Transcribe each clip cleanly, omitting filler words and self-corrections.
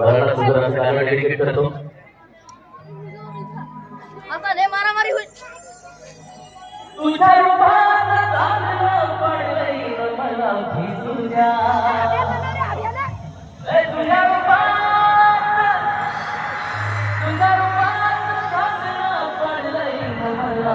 Dedicate करतो. आता रे मारामारी होईल. तुझ्या रूपात चांदणं पडलंय मला तुझ्या तुझ्या रूपात चांदणं पडलंय मला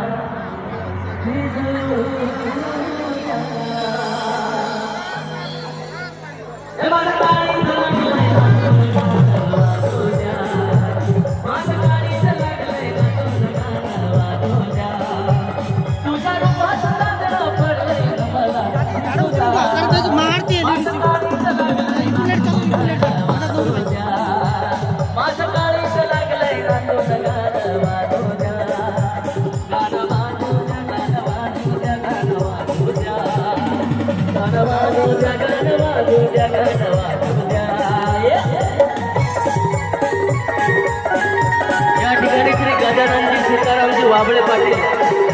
या ठिकाणी श्री गजाननजी सीतारामजी वाबळे पाटील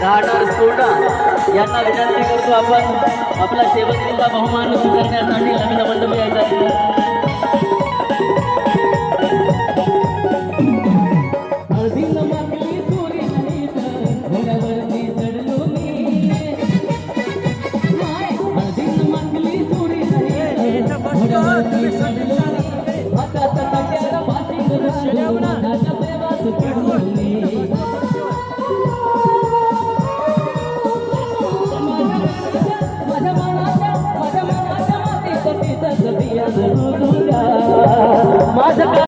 राहणार सोडा यांना विनंती करतो आपण आपला सेवकीचा बहुमान स्वीकारण्यासाठी लग्न मंडप यायचा. माझं